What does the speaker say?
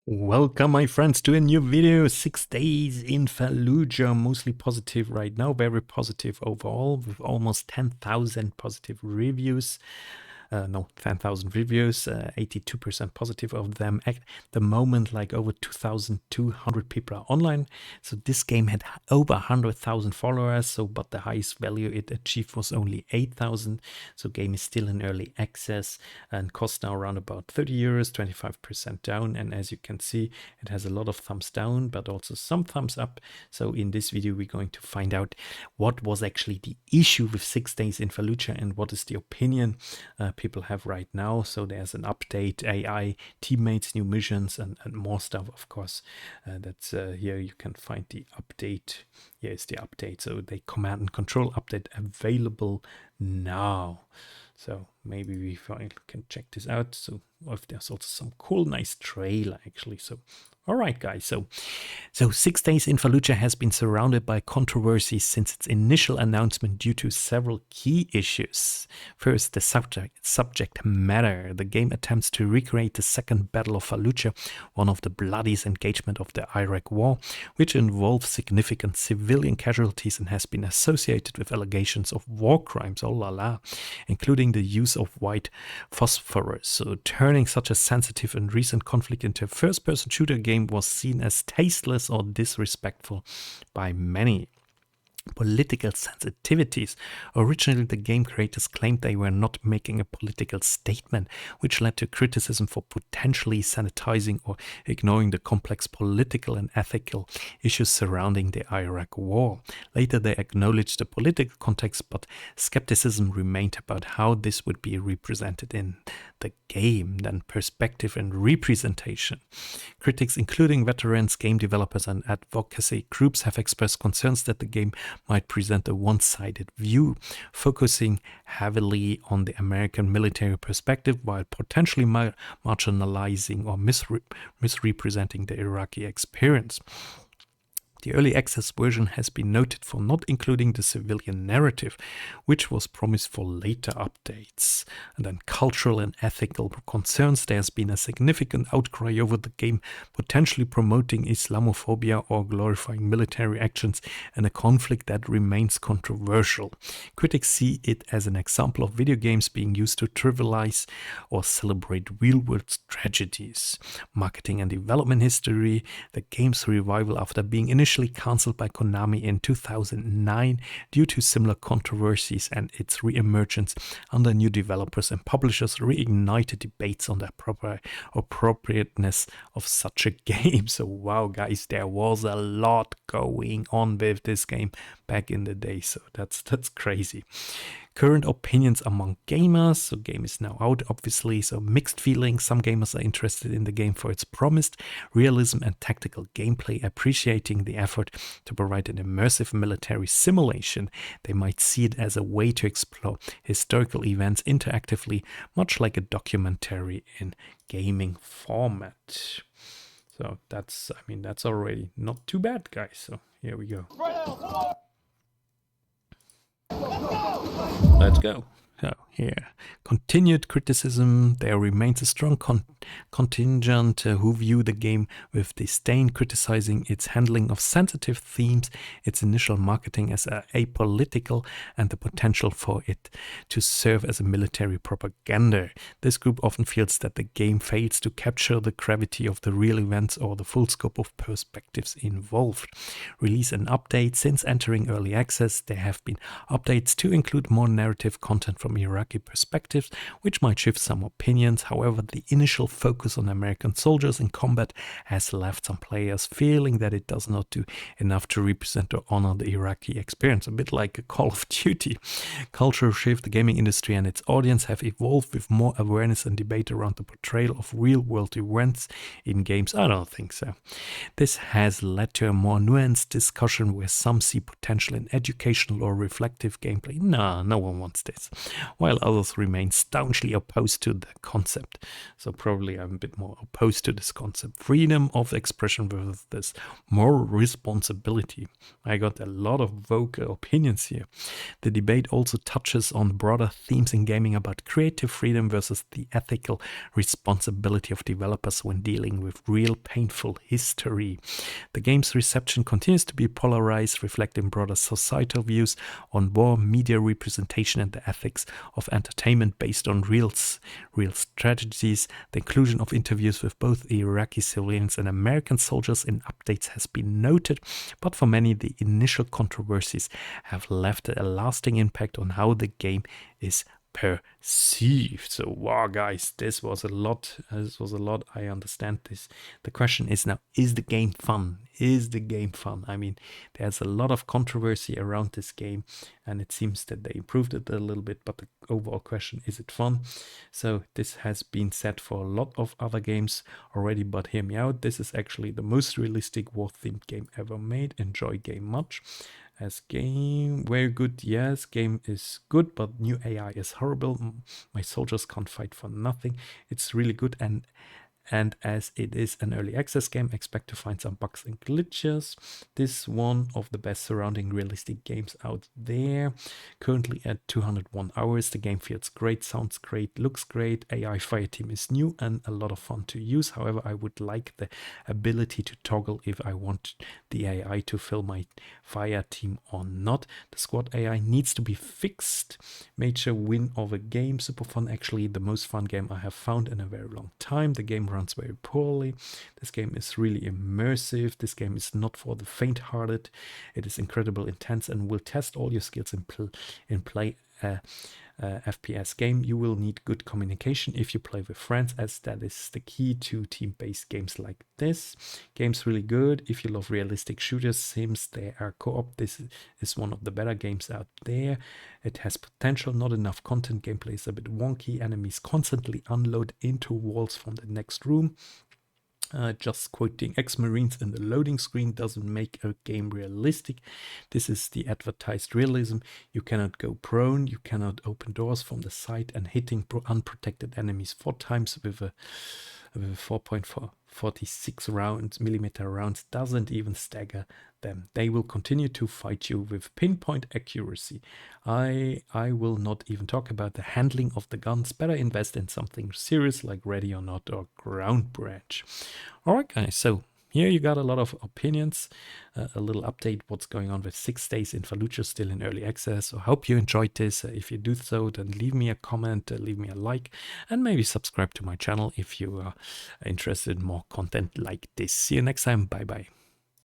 Welcome my friends to a new video. 6 days in Fallujah, mostly positive right now, very positive overall with almost 10,000 positive reviews. 10,000 reviews, 82% positive of them. At the moment, like over 2,200 people are online. So this game had over 100,000 followers. But the highest value it achieved was only 8,000. So game is still in early access and costs now around about 30 euros, 25% down. And as you can see, it has a lot of thumbs down, but also some thumbs up. So in this video, we're going to find out what was actually the issue with 6 days in Fallujah and what is the opinion people have right now. So there's an update, AI, teammates, new missions, and more stuff, of course. That's here you can find the update. Here is the update. So the command and control update available now. So maybe we can check this out. So if there's also some cool, nice trailer actually. So all right, guys. So 6 days in Fallujah has been surrounded by controversy since its initial announcement due to several key issues. First, the subject matter. The game attempts to recreate the Second Battle of Fallujah, one of the bloodiest engagement of the Iraq War, which involves significant civilian casualties and has been associated with allegations of war crimes, oh la la, including the use of white phosphorus. So turning such a sensitive and recent conflict into a first-person shooter game was seen as tasteless or disrespectful by many. Political sensitivities. Originally, the game creators claimed they were not making a political statement, which led to criticism for potentially sanitizing or ignoring the complex political and ethical issues surrounding the Iraq War. Later, they acknowledged the political context, but skepticism remained about how this would be represented in the game. Then perspective and representation. Critics, including veterans, game developers, and advocacy groups, have expressed concerns that the game might present a one-sided view, focusing heavily on the American military perspective while potentially marginalizing or misrepresenting the Iraqi experience. The early access version has been noted for not including the civilian narrative, which was promised for later updates. And then cultural and ethical concerns. There has been a significant outcry over the game potentially promoting Islamophobia or glorifying military actions in a conflict that remains controversial. Critics see it as an example of video games being used to trivialize or celebrate real-world tragedies. Marketing and development history. The game's revival after being initially cancelled by Konami in 2009 due to similar controversies and its re-emergence under new developers and publishers reignited debates on the appropriateness of such a game. So wow, guys, there was a lot going on with this game back in the day. So that's crazy. Current opinions among gamers. So game is now out, obviously. So mixed feelings. Some gamers are interested in the game for its promised realism and tactical gameplay, appreciating the effort to provide an immersive military simulation. They might see it as a way to explore historical events interactively, much like a documentary in gaming format. So that's already not too bad, guys. So here we go. Let's go. So here, continued criticism. There remains a strong contingent who view the game with disdain, criticizing its handling of sensitive themes, its initial marketing as apolitical, and the potential for it to serve as a military propaganda. This group often feels that the game fails to capture the gravity of the real events or the full scope of perspectives involved. Release and update. Since entering early access, there have been updates to include more narrative content from Iraqi perspectives, which might shift some opinions. However, the initial focus on American soldiers in combat has left some players feeling that it does not do enough to represent or honor the Iraqi experience, a bit like a Call of Duty. Cultural shift. The gaming industry and its audience have evolved with more awareness and debate around the portrayal of real-world events in games. I don't think so. This has led to a more nuanced discussion where some see potential in educational or reflective gameplay. No one wants this. While while others remain staunchly opposed to the concept. So probably I'm a bit more opposed to this concept. Freedom of expression versus this moral responsibility. I got a lot of vocal opinions here. The debate also touches on broader themes in gaming about creative freedom versus the ethical responsibility of developers when dealing with real painful history. The game's reception continues to be polarized, reflecting broader societal views on war, media representation, and the ethics of entertainment based on real strategies. The inclusion of interviews with both Iraqi civilians and American soldiers in updates has been noted, but for many, the initial controversies have left a lasting impact on how the game is perceived. So wow, guys, this was a lot. I understand this. The question is now, is the game fun? Is the game fun? I mean, there's a lot of controversy around this game, and it seems that they improved it a little bit, but the overall question, is it fun? So this has been said for a lot of other games already, but hear me out. This is actually the most realistic war-themed game ever made. Enjoy game much. As game, very good, yes, game is good, but new AI is horrible. My soldiers can't fight for nothing. It's really good, and as it is an early access game, expect to find some bugs and glitches. This is one of the best surrounding realistic games out there. Currently at 201 hours, the game feels great, sounds great, looks great. AI Fireteam is new and a lot of fun to use. However, I would like the ability to toggle if I want the AI to fill my Fireteam or not. The squad AI needs to be fixed. Major win of a game. Super fun, actually the most fun game I have found in a very long time. The game runs very poorly. This game is really immersive. This game is not for the faint-hearted. It is incredibly intense and will test all your skills in play. FPS game. You will need good communication if you play with friends, as that is the key to team-based games like this. Game's really good. If you love realistic shooters, sims, they are co-op. This is one of the better games out there. It has potential, not enough content. Gameplay is a bit wonky. Enemies constantly unload into walls from the next room. Just quoting ex-Marines in the loading screen doesn't make a game realistic. This is the advertised realism. You cannot go prone, you cannot open doors from the side, and hitting unprotected enemies 4 times with a 4.46 millimeter rounds doesn't even stagger them. They will continue to fight you with pinpoint accuracy. I will not even talk about the handling of the guns. Better invest in something serious like Ready or Not or Ground Branch. Alright guys, so here you got a lot of opinions, a little update what's going on with 6 Days in Fallujah, still in early access. So I hope you enjoyed this. If you do so, then leave me a comment, leave me a like, and maybe subscribe to my channel if you are interested in more content like this. See you next time. Bye bye.